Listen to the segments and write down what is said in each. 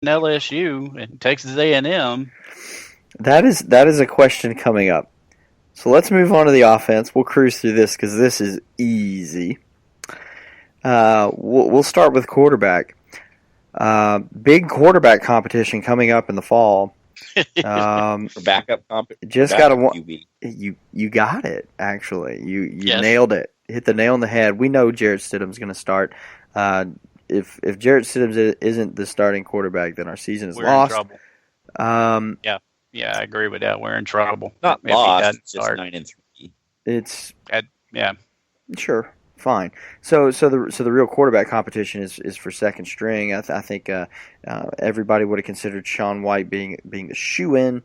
LSU and Texas A&M. That is a question coming up. So let's move on to the offense. We'll cruise through this because this is easy. We'll start with quarterback. Big quarterback competition coming up in the fall. For backup just got to you got it. Actually, you yes. Nailed it. Hit the nail on the head. We know Jarrett Stidham's going to start. If Jarrett Stidham isn't the starting quarterback, then our season is lost. In trouble. Yeah, I agree with that. We're in trouble. Not lost. It's just 9-3. It's yeah. Sure. Fine. So the real quarterback competition is for second string. I think everybody would have considered Sean White being the shoe-in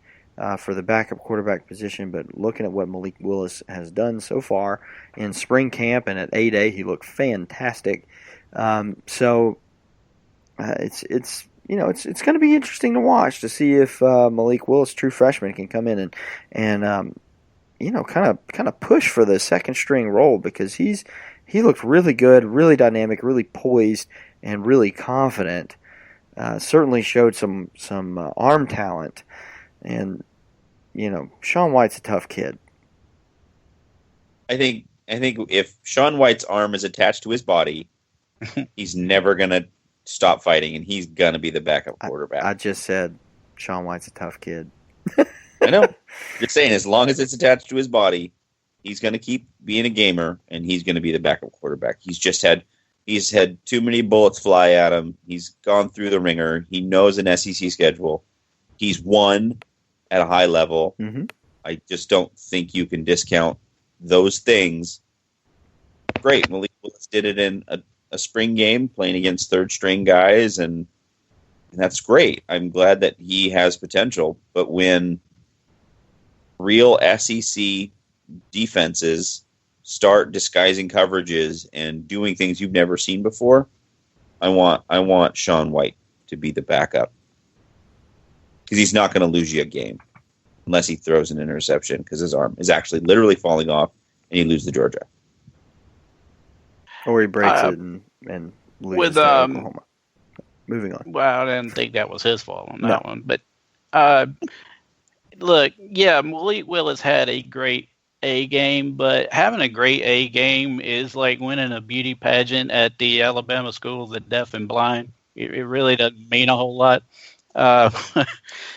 for the backup quarterback position, but looking at what Malik Willis has done so far in spring camp and at A-Day, he looked fantastic. It's going to be interesting to watch to see if Malik Willis, true freshman, can come in and kind of push for the second string role, because he looked really good, really dynamic, really poised, and really confident. Certainly showed some arm talent, and Sean White's a tough kid. I think if Sean White's arm is attached to his body, he's never gonna stop fighting, and he's gonna be the backup quarterback. I just said Sean White's a tough kid. I know. You're saying as long as it's attached to his body, he's going to keep being a gamer, and he's going to be the backup quarterback. He's had too many bullets fly at him. He's gone through the ringer. He knows an SEC schedule. He's won at a high level. Mm-hmm. I just don't think you can discount those things. Great. Malik Willis did it in a spring game playing against third-string guys, and that's great. I'm glad that he has potential. But when real SEC defenses start disguising coverages and doing things you've never seen before, I want Sean White to be the backup, because he's not going to lose you a game unless he throws an interception, because his arm is actually literally falling off and he loses to Georgia, or he breaks it and loses to Oklahoma. Moving on. Well, I didn't think that was his fault on that one, but look, yeah, Malik Willis had a great A game, but having a great A game is like winning a beauty pageant at the Alabama School of the Deaf and Blind. It really doesn't mean a whole lot.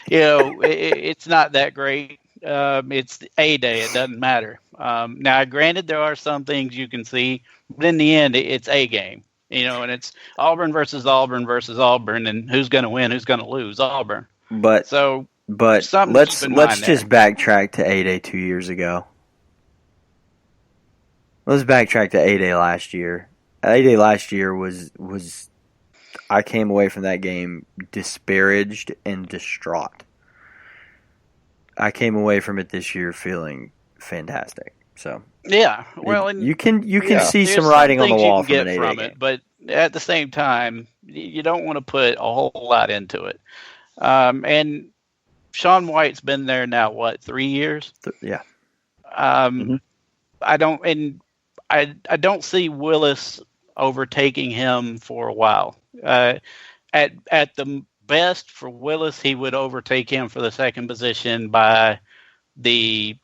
It's not that great. It's A-Day. It doesn't matter. Now, granted, there are some things you can see, but in the end, it's A game. And it's Auburn versus Auburn, and who's going to win, who's going to lose? Auburn. But let's just backtrack to A-Day 2 years ago. Let's backtrack to A-Day last year. A-Day last year was I came away from that game disparaged and distraught. I came away from it this year feeling fantastic. So yeah, well, you can see some writing on the wall from an A-Day game. But at the same time, you don't want to put a whole lot into it. And Sean White's been there now, 3 years? Yeah. I don't see Willis overtaking him for a while. At the best for Willis, he would overtake him for the second position by the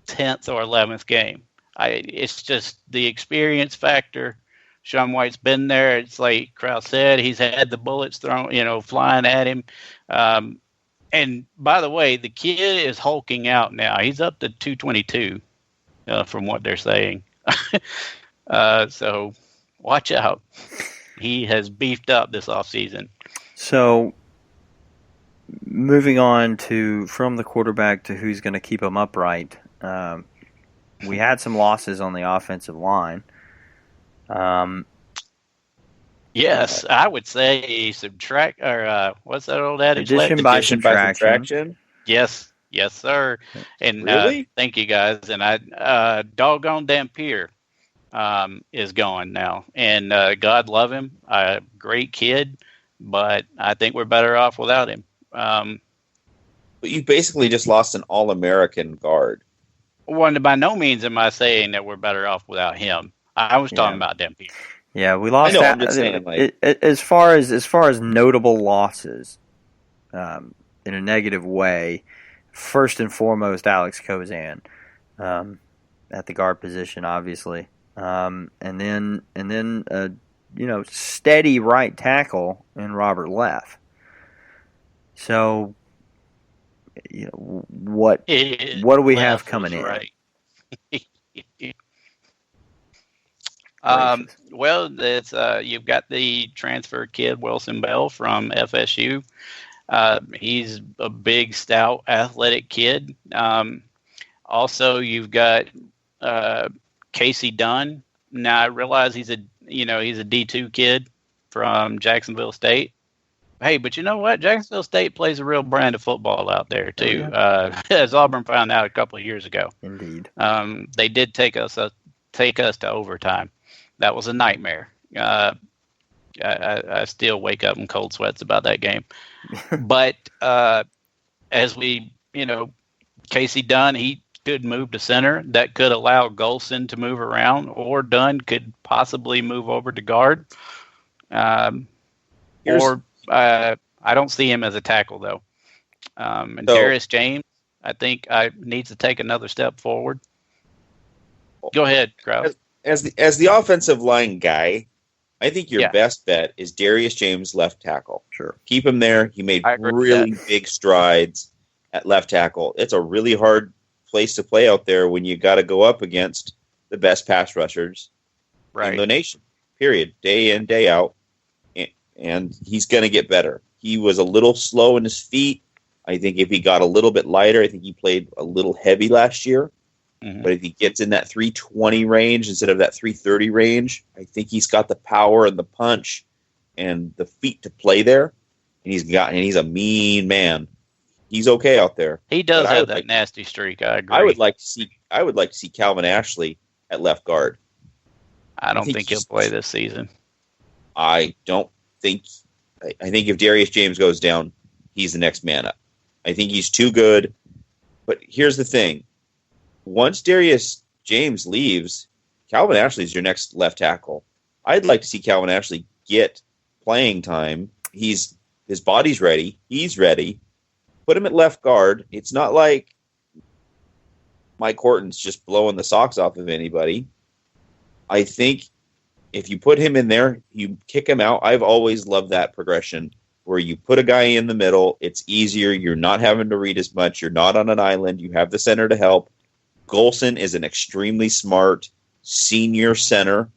10th or 11th game. It's just the experience factor. Sean White's been there. It's like Krause said, he's had the bullets thrown, flying at him. And by the way, the kid is hulking out now. He's up to 222, from what they're saying. So watch out. He has beefed up this offseason. So moving on from the quarterback to who's going to keep him upright. We had some losses on the offensive line. Yes, I would say subtract, or what's that old adage? Addition by subtraction. Yes, sir. And really? Thank you guys. And doggone Dampier is gone now, and God love him, great kid, but I think we're better off without him. But you basically just lost an All-American guard. Well, by no means am I saying that we're better off without him. I was talking about Dampier. Yeah, we lost. I know, I'm just saying, as far as notable losses, in a negative way. First and foremost, Alex Kozan at the guard position, obviously, and then steady right tackle in Robert Leff. So, what do we have coming in? Right. Well, it's you've got the transfer kid Wilson Bell from FSU. He's a big, stout, athletic kid. Also, you've got Casey Dunn. Now I realize he's a D2 kid from Jacksonville State. Hey, but you know what? Jacksonville State plays a real brand of football out there too. As Auburn found out a couple of years ago. Indeed. They did take us to overtime. That was a nightmare. I still wake up in cold sweats about that game. But as we, Casey Dunn, he could move to center. That could allow Golson to move around, or Dunn could possibly move over to guard. I don't see him as a tackle, though. And Darius James, I think, needs to take another step forward. Go ahead, Kraus. As the offensive line guy, I think your best bet is Darius James, left tackle. Sure. Keep him there. He made really big strides at left tackle. It's a really hard place to play out there when you got to go up against the best pass rushers in the nation, period, day in, day out. And he's going to get better. He was a little slow in his feet. I think if he got a little bit lighter, I think he played a little heavy last year. Mm-hmm. But if he gets in that 320 range instead of that 330 range, I think he's got the power and the punch and the feet to play there. And he's a mean man. He's okay out there. He does have that nasty streak. I agree. I would like to see Calvin Ashley at left guard. I don't think he'll play this season. I think if Darius James goes down, he's the next man up. I think he's too good. But here's the thing. Once Darius James leaves, Calvin Ashley's your next left tackle. I'd like to see Calvin Ashley get playing time. His body's ready. He's ready. Put him at left guard. It's not like Mike Horton's just blowing the socks off of anybody. I think if you put him in there, you kick him out. I've always loved that progression where you put a guy in the middle. It's easier. You're not having to read as much. You're not on an island. You have the center to help. Golson is an extremely smart senior center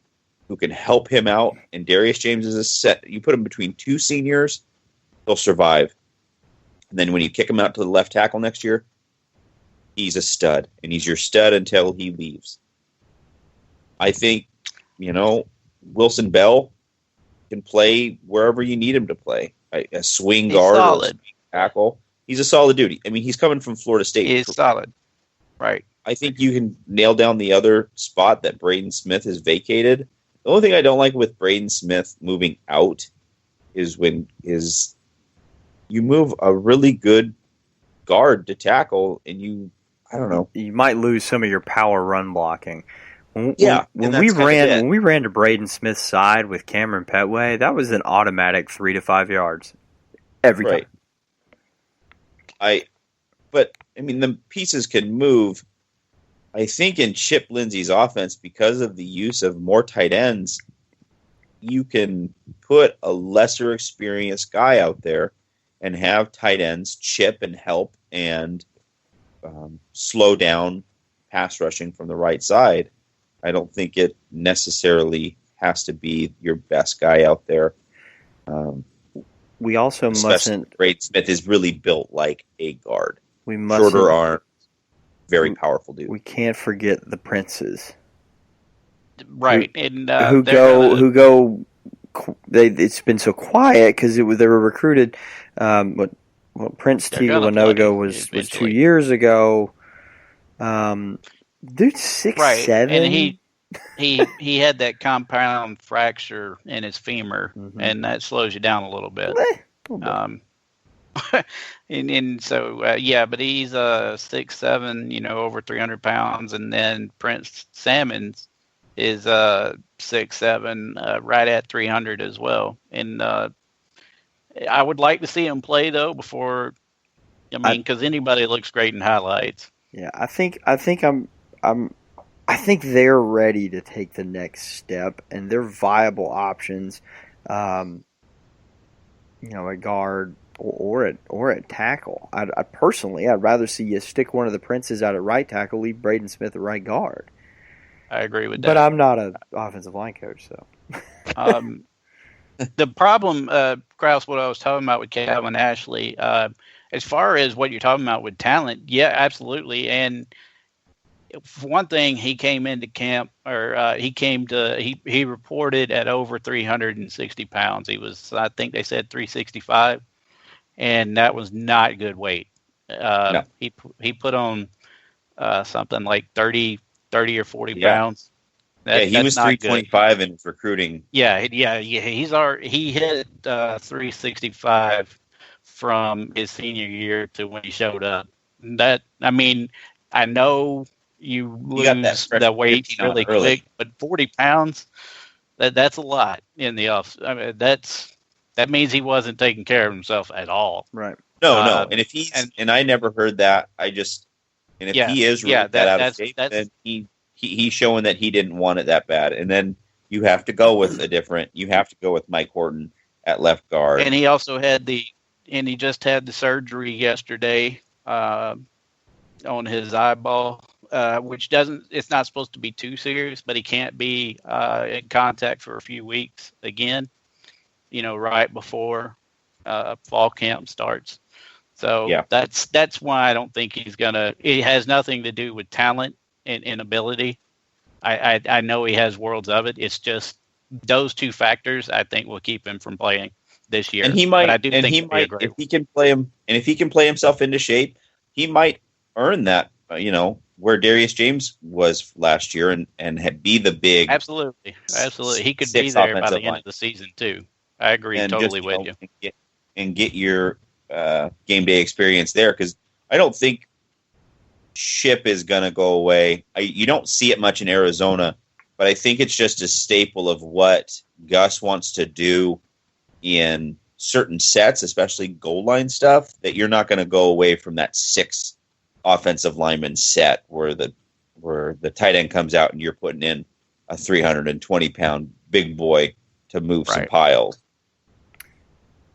who can help him out. And Darius James is a set. You put him between two seniors, he'll survive. And then when you kick him out to the left tackle next year, he's a stud. And he's your stud until he leaves. I think, Wilson Bell can play wherever you need him to play. A swing guard or a swing tackle. He's a solid dude. I mean, he's coming from Florida State. He's solid. Right. I think you can nail down the other spot that Braden Smith has vacated. The only thing I don't like with Braden Smith moving out is when you move a really good guard to tackle and I don't know. You might lose some of your power run blocking. When we ran to Braden Smith's side with Cameron Petway, that was an automatic 3 to 5 yards every time. But the pieces can move. I think in Chip Lindsey's offense, because of the use of more tight ends, you can put a lesser experienced guy out there and have tight ends chip and help and slow down pass rushing from the right side. I don't think it necessarily has to be your best guy out there. We also mustn't. Braden Smith is really built like a guard. We mustn't. Shorter arms, very powerful dude. We can't forget the Princes, right? And who go. It's been so quiet because they were recruited. Prince Tigalanogo was 2 years ago. Dude's 6'7", and he had that compound fracture in his femur, and that slows you down a little bit. And so but he's 6'7", over 300 pounds, and then Prince Salmons is 6'7", right at 300 as well. And I would like to see him play though before. I mean, because anybody looks great in highlights. Yeah, I think they're ready to take the next step, and they're viable options. At guard or at tackle. I personally, I'd rather see you stick one of the Princes out at right tackle, leave Braden Smith at right guard. I agree with that. But I'm not an offensive line coach, so. The problem, Krause, what I was talking about with Calvin Ashley, as far as what you're talking about with talent, yeah, absolutely. And for one thing, he came into camp, or he reported at over 360 pounds. He was, I think they said 365, and that was not good weight. No. He put on something like 30 or 40 pounds. He was 325 in his recruiting. Yeah. He hit 365 from his senior year to when he showed up. I know you lose the weight really quick, but 40 pounds, that's a lot in the off. I mean, that means he wasn't taking care of himself at all. Right. No. And if and I never heard that. He is really that out of shape, then he's showing that he didn't want it that bad. And then you have to go with you have to go with Mike Horton at left guard. And he also he just had the surgery yesterday on his eyeball, which it's not supposed to be too serious, but he can't be in contact for a few weeks again, right before fall camp starts. So that's why I don't think it has nothing to do with talent and ability. I know he has worlds of it. It's just those two factors I think will keep him from playing this year. And he might, if he can play himself into shape, he might earn that, where Darius James was last year and be the big. Absolutely. He could be there by the end of the season too. I agree totally with you. And get your game day experience there, because I don't think Ship is going to go away. You don't see it much in Arizona, but I think it's just a staple of what Gus wants to do in certain sets, especially goal line stuff, that you're not going to go away from that 6 offensive lineman set where the tight end comes out and you're putting in a 320-pound big boy to move some piles.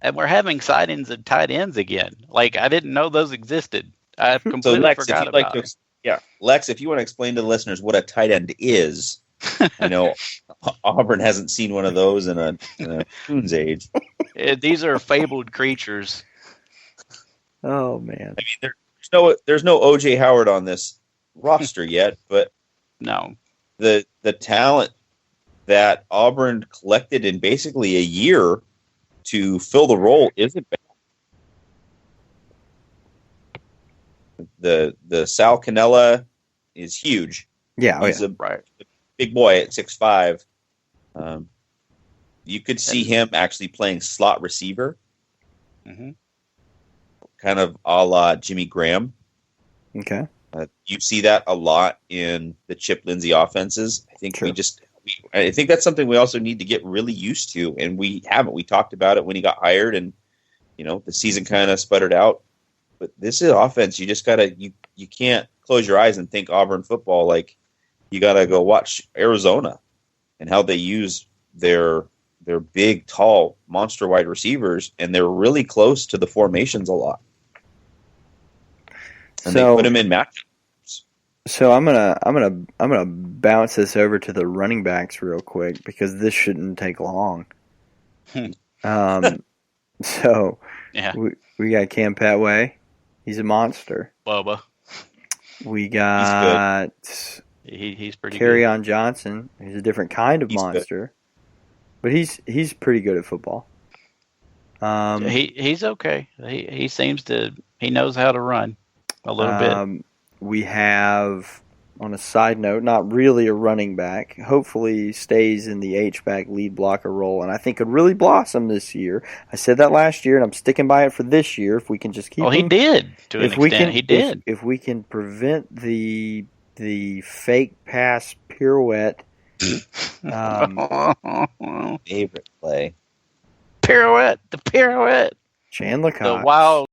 And we're having sightings of tight ends again. Like, I didn't know those existed. I completely forgot about it. Lex, if you want to explain to the listeners what a tight end is, I know Auburn hasn't seen one of those in a coon's age. These are fabled creatures. Oh man! I mean, there's no O.J. Howard on this roster yet, but no, the talent that Auburn collected in basically a year to fill the role isn't bad. The Sal Cannella is huge. Yeah, he's a big boy at 6'5". You could see him actually playing slot receiver, kind of a la Jimmy Graham. Okay, you see that a lot in the Chip Lindsey offenses. I think I think that's something we also need to get really used to, and we haven't. We talked about it when he got hired, and the season kind of sputtered out. But this is offense. You just gotta you can't close your eyes and think Auburn football. Like, you gotta go watch Arizona and how they use their big, tall, monster wide receivers, and they're really close to the formations a lot. And they put them in matchups. So I'm gonna bounce this over to the running backs real quick, because this shouldn't take long. So we got Cam Petway. He's a monster. Bubba. We got he's pretty Kerryon Johnson. He's a different kind of monster, but he's pretty good at football. He's okay. He seems he knows how to run a little bit. We have, on a side note, not really a running back. Hopefully stays in the H-back lead blocker role, and I think could really blossom this year. I said that last year, and I'm sticking by it for this year. If we can just keep him. He did, to an extent. He did. If we can prevent the fake pass pirouette. Favorite play. pirouette, the pirouette, Chandler the Cox. wild